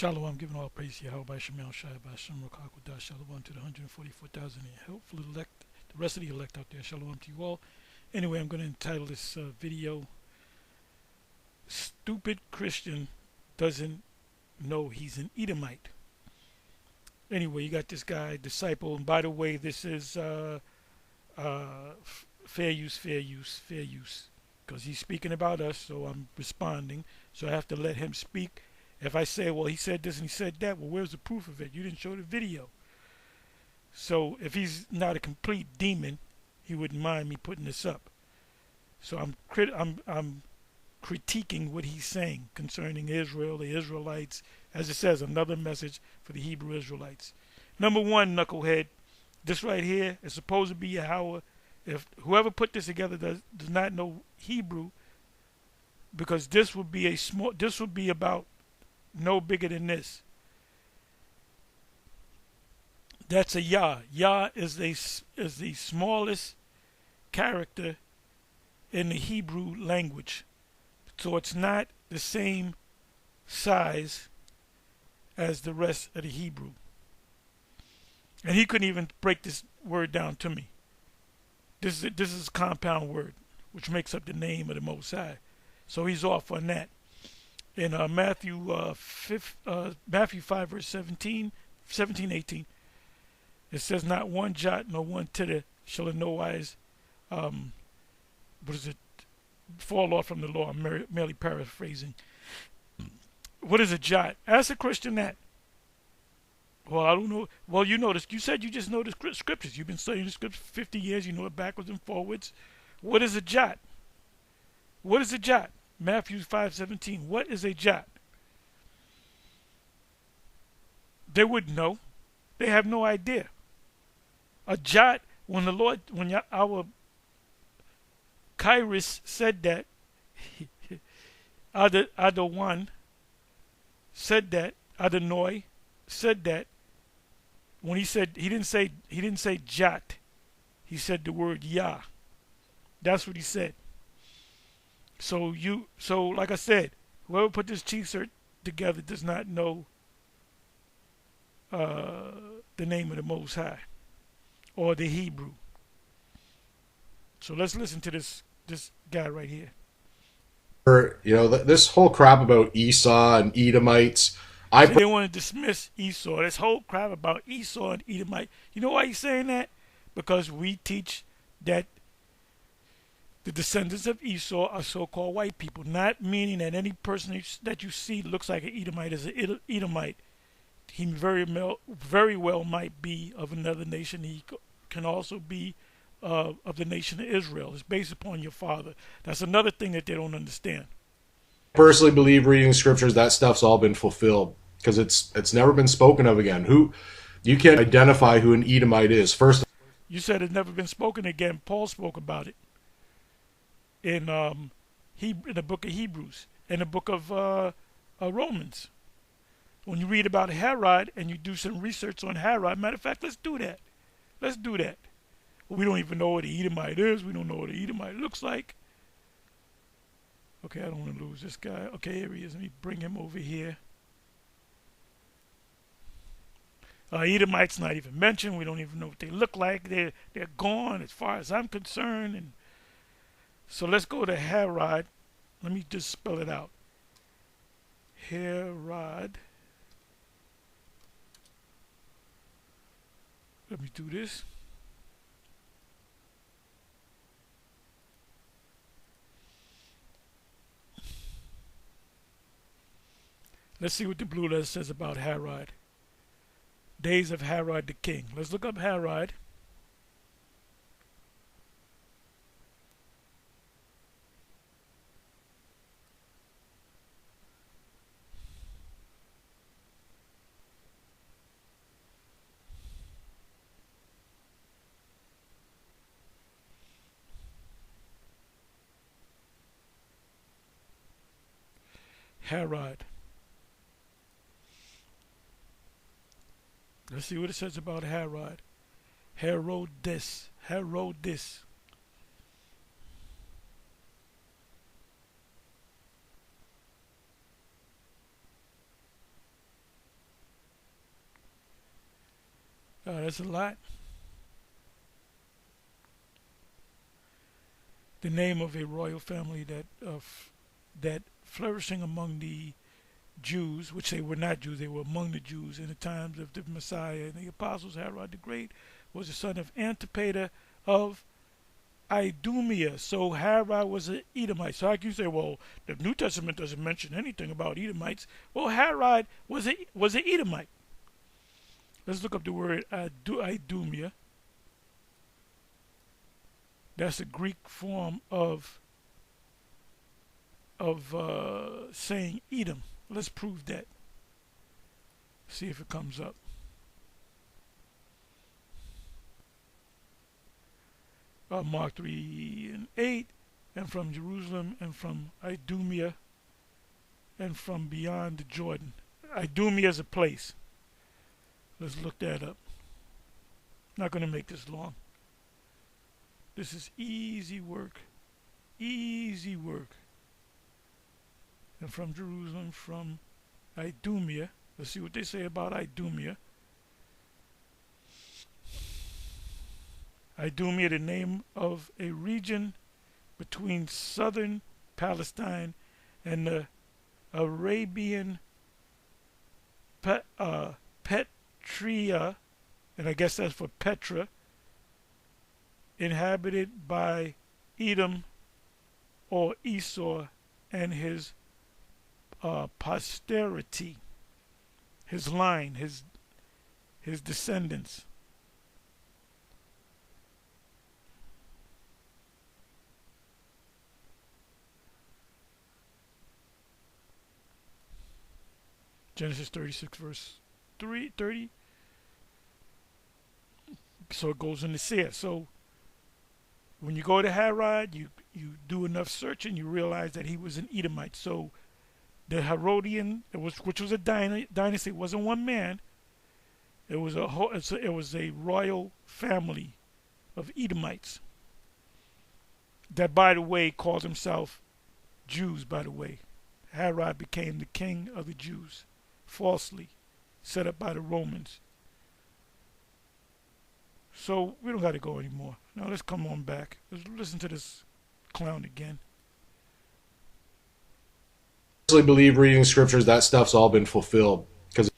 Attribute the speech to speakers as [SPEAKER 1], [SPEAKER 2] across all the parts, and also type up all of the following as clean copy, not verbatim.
[SPEAKER 1] Shalom, I'm giving all praise to Yahweh Shemel Shai Bashem Rakakudah. Shalom to the 144,000 and hopefully the rest of the elect out there. Shalom to you all. Anyway, I'm going to entitle this video, Stupid Christian Doesn't Know He's an Edomite. Anyway, you got this guy, disciple, and by the way, this is fair use, fair use, fair use. Because he's speaking about us, so I'm responding. So I have to let him speak. If I say, well, he said this and he said that, well, where's the proof of it? You didn't show the video. So if he's not a complete demon, he wouldn't mind me putting this up. So I'm critiquing what he's saying concerning Israel, the Israelites. As it says, another message for the Hebrew Israelites. Number one, knucklehead, this right here is supposed to be Yahweh. If whoever put this together does not know Hebrew, because this would be about no bigger than this. That's a Yah. Yah is the smallest character in the Hebrew language. So it's not the same size as the rest of the Hebrew. And he couldn't even break this word down to me. This is a compound word, which makes up the name of the Most High. So he's off on that. In Matthew 5, verse 17, 18, it says, not one jot nor one tittle shall in no wise, fall off from the law. I'm merely paraphrasing. What is a jot? Ask a Christian that. Well, I don't know. Well, you know this. You said you just know the scriptures. You've been studying the scriptures for 50 years. You know it backwards and forwards. What is a jot? What is a jot? Matthew 5:17. What is a jot? They wouldn't know. They have no idea. A jot, when our Kairos said that, Adawan said that, Adonai said that, when he didn't say jot, he said the word Yah. That's what he said. So like I said, whoever put this T-shirt together does not know the name of the Most High or the Hebrew. So let's listen to this guy right here.
[SPEAKER 2] This whole crap about Esau and Edomites.
[SPEAKER 1] They want to dismiss Esau. This whole crap about Esau and Edomite. You know why he's saying that? Because we teach that the descendants of Esau are so-called white people, not meaning that any person that you see looks like an Edomite is an Edomite. He very well might be of another nation. He can also be of the nation of Israel. It's based upon your father. That's another thing that they don't understand.
[SPEAKER 2] I personally believe reading scriptures, that stuff's all been fulfilled because it's never been spoken of again. You can't identify who an Edomite is. First,
[SPEAKER 1] you said it's never been spoken again. Paul spoke about it in the book of Hebrews, in the book of Romans. When you read about Herod and you do some research on Herod, matter of fact, let's do that. Let's do that. We don't even know what the Edomite is. We don't know what the Edomite looks like. Okay, I don't want to lose this guy. Okay, here he is. Let me bring him over here. Edomites not even mentioned. We don't even know what they look like. They're gone as far as I'm concerned. And so let's go to Herod. Let me just spell it out. Herod. Let me do this. Let's see what the blue letter says about Herod. Days of Herod the king. Let's look up Herod. Herod. Let's see what it says about Herod. Herodes. That's a lot. The name of a royal family that flourishing among the Jews, which they were not Jews, they were among the Jews in the times of the Messiah and the apostles. Herod the Great was the son of Antipater of Idumea. So Herod was an Edomite. So like you say, well, the New Testament doesn't mention anything about Edomites. Well, Herod was an Edomite. Let's look up the word Idumea. That's a Greek form of saying Edom. Let's prove that. See if it comes up. Mark 3:8, and from Jerusalem, and from Idumea, and from beyond the Jordan. Idumea is a place. Let's look that up. Not going to make this long. This is easy work. Easy work. And from Jerusalem, from Idumea. Let's see what they say about Idumea. Idumea, the name of a region between southern Palestine and the Arabian Petria, and I guess that's for Petra, inhabited by Edom or Esau and his posterity, his line, his descendants. Genesis 36 verse 30. So it goes into Seir. So when you go to Herod, you do enough searching, you realize that he was an Edomite. So the Herodian, which was a dynasty, it wasn't one man. It was a royal family of Edomites that, by the way, called themselves Jews. By the way, Herod became the king of the Jews, falsely set up by the Romans. So we don't got to go anymore. Now let's come on back. Let's listen to this clown again.
[SPEAKER 2] I believe reading scriptures, that stuff's all been fulfilled. Because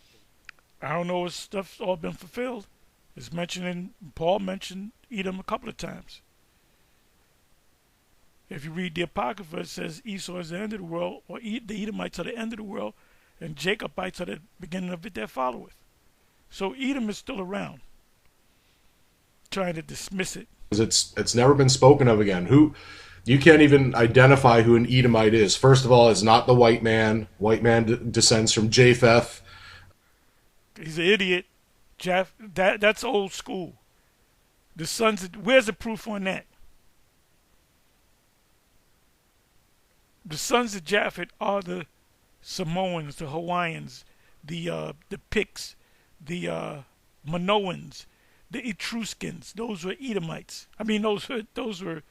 [SPEAKER 1] I don't know if stuff's all been fulfilled. It's mentioned Paul mentioned Edom a couple of times. If you read the Apocrypha, it says Esau is the end of the world, or the Edomites are the end of the world, and Jacobites are the beginning of it that followeth. So Edom is still around, trying to dismiss it.
[SPEAKER 2] It's never been spoken of again. You can't even identify who an Edomite is. First of all, it's not the white man. White man descends from Japheth.
[SPEAKER 1] He's an idiot. That's old school. The sons of, where's the proof on that? The sons of Japheth are the Samoans, the Hawaiians, the Picts, the Minoans, the Etruscans. Those were Edomites. I mean, those were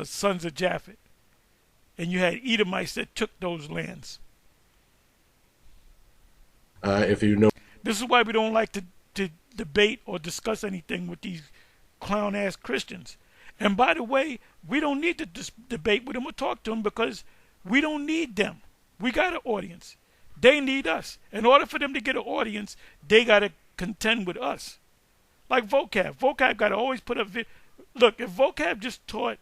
[SPEAKER 1] sons of Japheth. And you had Edomites that took those lands.
[SPEAKER 2] If you know,
[SPEAKER 1] this is why we don't like to debate or discuss anything with these clown-ass Christians. And by the way, we don't need to debate with them or talk to them, because we don't need them. We got an audience. They need us. In order for them to get an audience, they got to contend with us. Like vocab. Vocab got to always put up. Look, if vocab just taught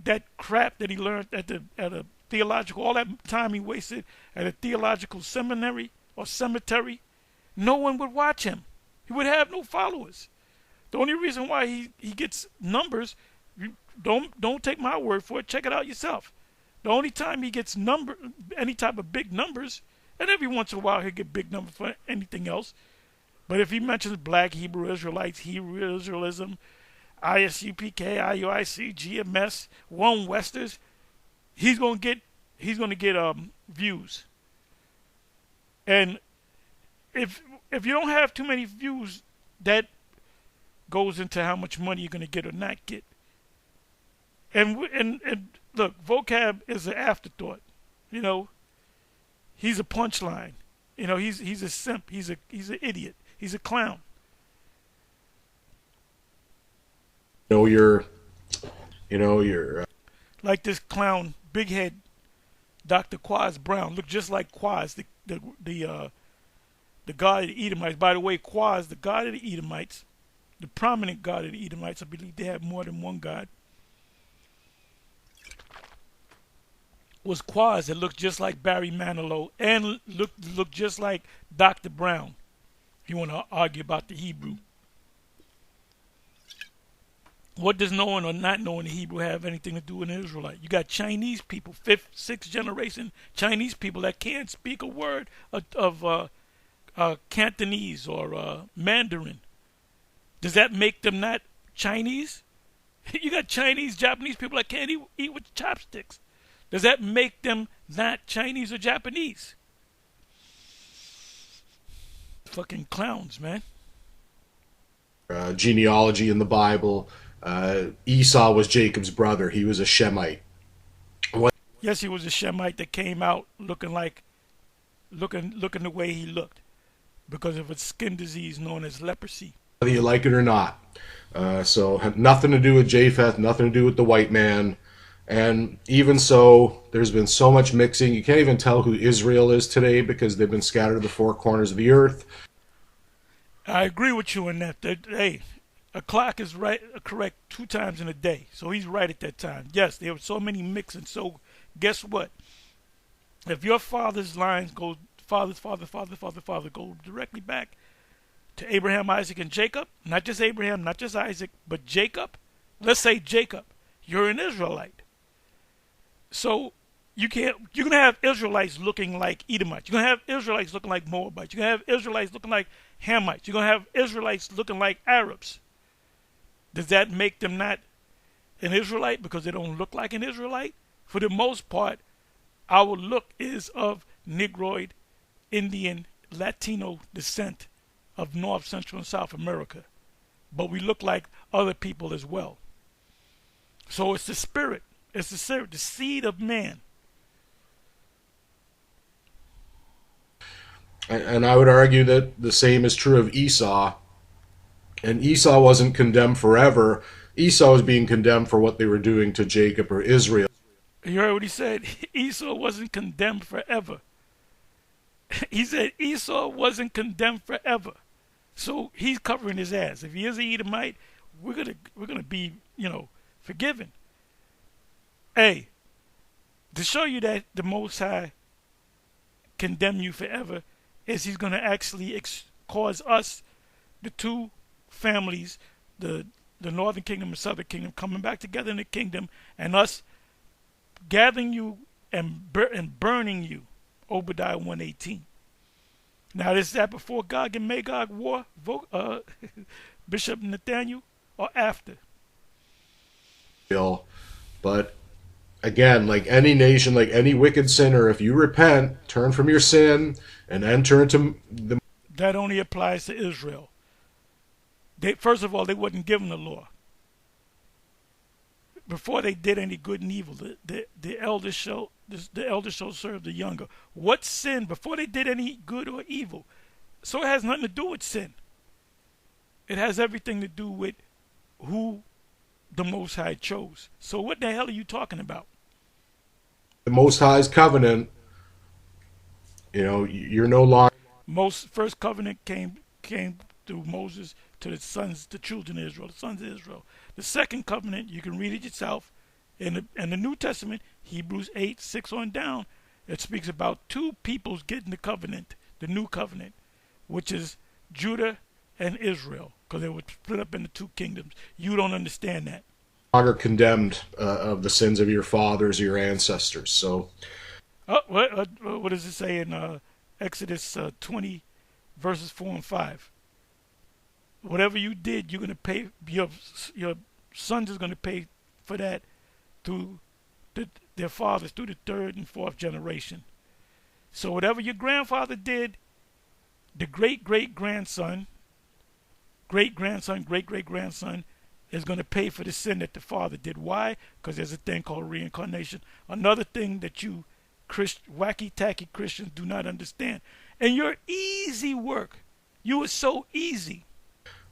[SPEAKER 1] that crap that he learned at a theological, all that time he wasted at a theological seminary or cemetery, no one would watch him. He would have no followers. The only reason why he gets numbers, don't take my word for it, check it out yourself. The only time he gets any type of big numbers, and every once in a while he'll get big numbers for anything else, but if he mentions black Hebrew Israelites, Hebrew Israelism, ISUPK, IUIC, GMS, One Westers, he's gonna get views. And if you don't have too many views, that goes into how much money you're gonna get or not get. And look, vocab is an afterthought. You know, he's a punchline. You know, he's a simp. He's an idiot. He's a clown.
[SPEAKER 2] know your, your
[SPEAKER 1] Like this clown, big head, Dr. Quaz Brown, looked just like Quaz, the god of the Edomites. By the way, Quaz, the god of the Edomites, the prominent god of the Edomites, I believe they have more than one god, was Quaz that looked just like Barry Manilow and looked just like Dr. Brown. If you want to argue about the Hebrew. What does knowing or not knowing the Hebrew have anything to do with an Israelite? You got Chinese people, fifth, sixth generation Chinese people that can't speak a word of Cantonese or Mandarin. Does that make them not Chinese? You got Chinese, Japanese people that can't eat with chopsticks. Does that make them not Chinese or Japanese? Fucking clowns, man.
[SPEAKER 2] genealogy in the Bible. Esau was Jacob's brother. He was a Shemite.
[SPEAKER 1] Yes, he was a Shemite that came out looking the way he looked because of a skin disease known as leprosy.
[SPEAKER 2] Whether you like it or not. So had nothing to do with Japheth, nothing to do with the white man. And even so, there's been so much mixing. You can't even tell who Israel is today because they've been scattered to the four corners of the earth.
[SPEAKER 1] I agree with you on that. Hey, a clock is correct 2 times in a day. So he's right at that time. Yes, there were so many mixing. So guess what? If your father's lines go father, go directly back to Abraham, Isaac, and Jacob, not just Abraham, not just Isaac, but Jacob, let's say Jacob, you're an Israelite. So you're going to have Israelites looking like Edomites. You're going to have Israelites looking like Moabites. You're going to have Israelites looking like Hamites. You're going to have Israelites looking like Arabs. Does that make them not an Israelite because they don't look like an Israelite? For the most part, our look is of Negroid, Indian, Latino descent of North, Central, and South America. But we look like other people as well. So it's the spirit. It's the seed of man.
[SPEAKER 2] And I would argue that the same is true of Esau. And Esau wasn't condemned forever. Esau was being condemned for what they were doing to Jacob or Israel.
[SPEAKER 1] You heard what he said? Esau wasn't condemned forever. He said Esau wasn't condemned forever. So he's covering his ass. If he is an Edomite, we're gonna be, forgiven. Hey, to show you that the Most High condemn you forever is he's gonna actually cause us, the two families, the Northern Kingdom and Southern Kingdom, coming back together in the kingdom, and us gathering you and burning you. Obadiah 1:18. Now, is that before Gog and Magog war, Bishop Nathaniel, or after?
[SPEAKER 2] But again, like any nation, like any wicked sinner, if you repent, turn from your sin, and enter into the...
[SPEAKER 1] That only applies to Israel. First of all, they wasn't given the law. Before they did any good and evil, the elders shall serve the younger. What sin before they did any good or evil? So it has nothing to do with sin. It has everything to do with who the Most High chose. So what the hell are you talking about?
[SPEAKER 2] The Most High's covenant. You're no longer...
[SPEAKER 1] First covenant came through Moses to the children of Israel, the sons of Israel. The second covenant, you can read it yourself, in the New Testament, Hebrews 8:6 on down, it speaks about two peoples getting the covenant, the new covenant, which is Judah and Israel, because they were split up into two kingdoms. You don't understand that.
[SPEAKER 2] Longer condemned of the sins of your fathers or your ancestors. So,
[SPEAKER 1] what does it say in Exodus 20, verses 4 and 5? Whatever you did, you're going to pay. Your sons is going to pay for that through their fathers, through the third and fourth generation. So whatever your grandfather did, the great-great-grandson is going to pay for the sin that the father did. Why? Because there's a thing called reincarnation. Another thing that you wacky-tacky Christians do not understand. And your easy work, you are so easy.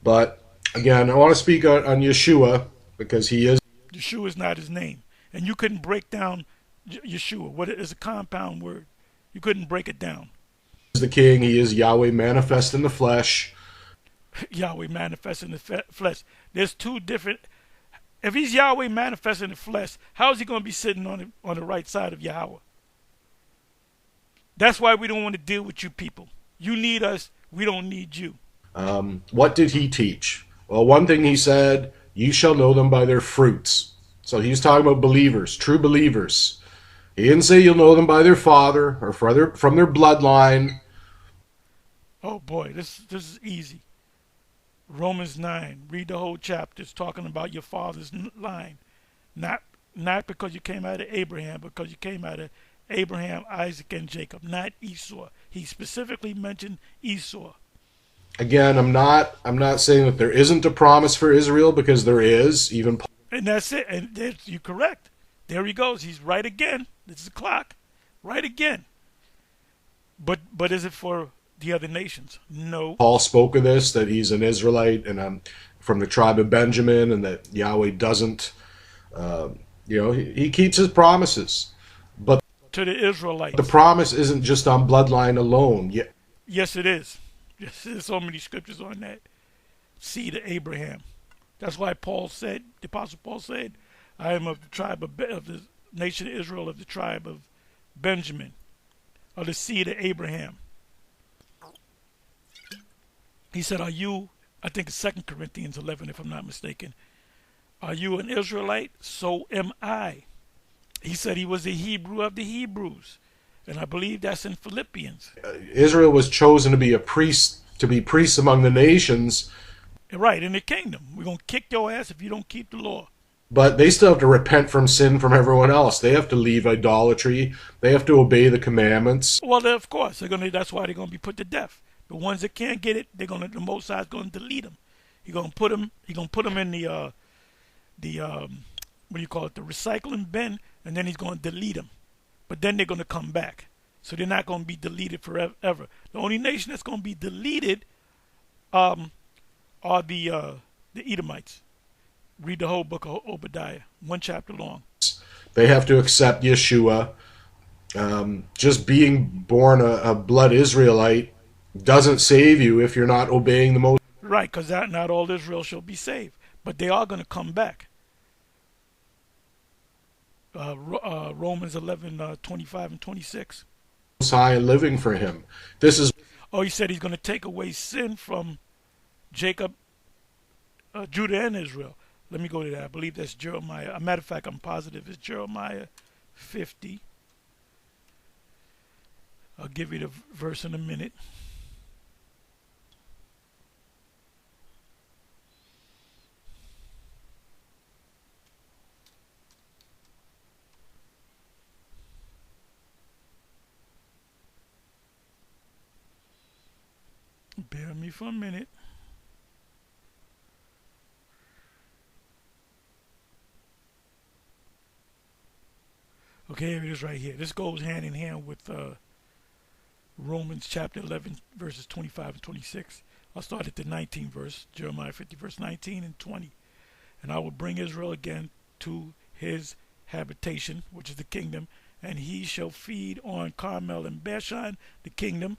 [SPEAKER 2] But again, I want to speak on Yeshua. because he is
[SPEAKER 1] Yeshua is not his name. And you couldn't break down Yeshua. What is a compound word? You couldn't break it down.
[SPEAKER 2] the king. He is Yahweh manifest in the flesh.
[SPEAKER 1] Yahweh manifest in the flesh. There's two different. If he's Yahweh manifest in the flesh, how is he going to be sitting on the right side of Yahweh? That's why we don't want to deal with you people. You need us. We don't need you.
[SPEAKER 2] What did he teach? Well, one thing he said, you shall know them by their fruits. So he's talking about believers, true believers. He didn't say you'll know them by their father or from their bloodline.
[SPEAKER 1] Oh boy, this is easy. Romans 9, read the whole chapter. It's talking about your father's line. Not because you came out of Abraham, because you came out of Abraham, Isaac, and Jacob, not Esau. He specifically mentioned Esau.
[SPEAKER 2] Again, I'm not saying that there isn't a promise for Israel, because there is. Even
[SPEAKER 1] And that's it. And you're correct. There he goes. He's right again. This is the clock. Right again. But is it for the other nations? No.
[SPEAKER 2] Paul spoke of this, that he's an Israelite and from the tribe of Benjamin, and that Yahweh doesn't, he keeps his promises. But
[SPEAKER 1] to the Israelites,
[SPEAKER 2] the promise isn't just on bloodline alone.
[SPEAKER 1] Yes, it is. Yes, there's so many scriptures on that. Seed of Abraham. That's why the Apostle Paul said, I am of the tribe of the nation of Israel, of the tribe of Benjamin, of the seed of Abraham. He said, are you, I think it's 2 Corinthians 11, if I'm not mistaken, are you an Israelite? So am I. He said he was a Hebrew of the Hebrews. And I believe that's in Philippians.
[SPEAKER 2] Israel was chosen to be priests among the nations.
[SPEAKER 1] Right, in the kingdom. We're going to kick your ass if you don't keep the law.
[SPEAKER 2] But they still have to repent from sin from everyone else. They have to leave idolatry. They have to obey the commandments.
[SPEAKER 1] Well, of course, that's why they're going to be put to death. The ones that can't get it, the Most High is going to delete them. He's going to put them in the what do you call it, the recycling bin, and then he's going to delete them. But then they're going to come back. So they're not going to be deleted forever. The only nation that's going to be deleted are the Edomites. Read the whole book of Obadiah, one chapter long.
[SPEAKER 2] They have to accept Yeshua. Just being born a blood Israelite doesn't save you if you're not obeying the Most.
[SPEAKER 1] Right, because not all Israel shall be saved. But they are going to come back. Romans 11, 25 and 26.
[SPEAKER 2] High and living for him. This is.
[SPEAKER 1] Oh, he said he's going to take away sin from Jacob, Judah, and Israel. Let me go to that. I believe that's Jeremiah. As a matter of fact, I'm positive it's Jeremiah 50. I'll give you the verse in a minute. Bear with me for a minute. Okay, here it is right here. This goes hand in hand with Romans chapter 11, verses 25 and 26. I'll start at the 19th verse, Jeremiah 50, verse 19 and 20. And I will bring Israel again to his habitation, which is the kingdom, and he shall feed on Carmel and Bashan, the kingdom,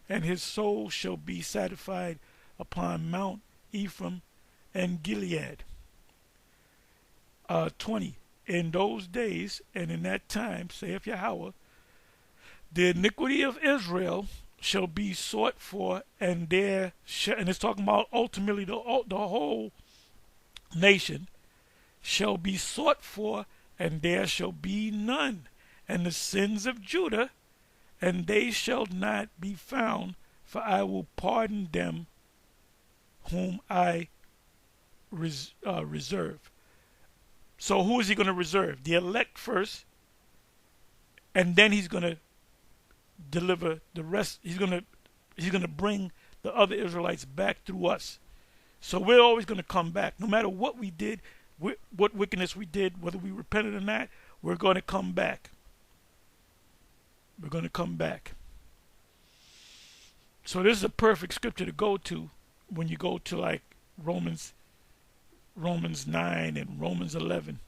[SPEAKER 1] and his soul shall be satisfied upon Mount Ephraim and Gilead. 20. In those days and in that time, saith Yahweh, the iniquity of Israel shall be sought for, and it's talking about ultimately the whole nation shall be sought for, and there shall be none. And the sins of Judah, and they shall not be found, for I will pardon them whom I reserve. So who is he going to reserve? The elect first, and then he's going to deliver the rest. He's going to bring the other Israelites back through us. So we're always going to come back. No matter what we did, what wickedness we did, whether we repented or not, we're going to come back. We're going to come back. So this is a perfect scripture to go to when you go to like Romans Romans 9 and Romans 11.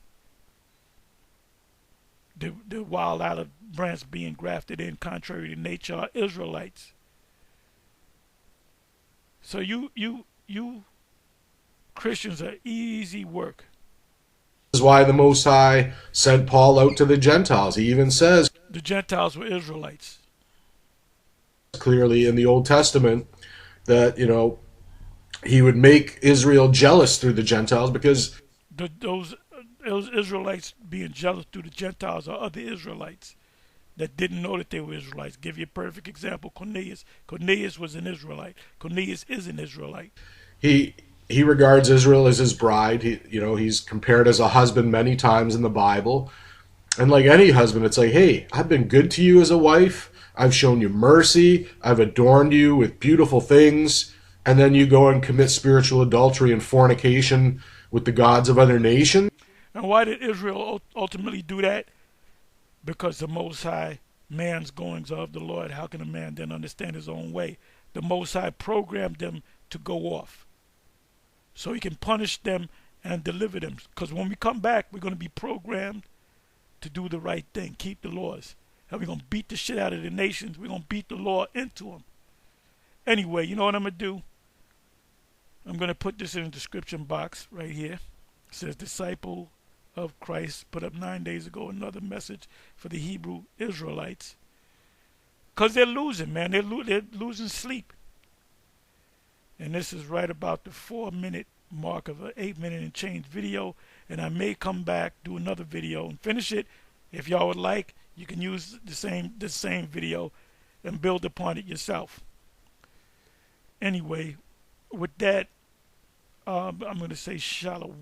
[SPEAKER 1] The wild olive branch being grafted in contrary to nature are Israelites. So you Christians are easy work.
[SPEAKER 2] This is why the Most High sent Paul out to the Gentiles. He even says
[SPEAKER 1] The Gentiles were Israelites.
[SPEAKER 2] clearly in the Old Testament that, he would make Israel jealous through the Gentiles because
[SPEAKER 1] Those Israelites being jealous through the Gentiles are other Israelites that didn't know that they were Israelites. Give you a perfect example, Cornelius. Cornelius was an Israelite. Cornelius is an Israelite.
[SPEAKER 2] he regards Israel as his bride. He's compared as a husband many times in the Bible. And like any husband, it's like, hey, I've been good to you as a wife. I've shown you mercy. I've adorned you with beautiful things. And then you go and commit spiritual adultery and fornication with the gods of other nations.
[SPEAKER 1] And why did Israel ultimately do that? Because the Most High, man's goings are of the Lord. How can a man then understand his own way? The Most High programmed them to go off so he can punish them and deliver them. Because when we come back, we're going to be programmed to do the right thing, keep the laws. And we're going to beat the shit out of the nations. We're going to beat the law into them. Anyway, you know what I'm going to do? I'm going to put this in the description box right here. It says, disciple of Christ put up 9 days ago another message for the Hebrew Israelites. Because they're losing, man. They're losing sleep. And this is right about the 4-minute mark of an 8-minute and change video. And I may come back, do another video, and finish it. If y'all would like, you can use the same video and build upon it yourself. Anyway, with that, I'm going to say shalom.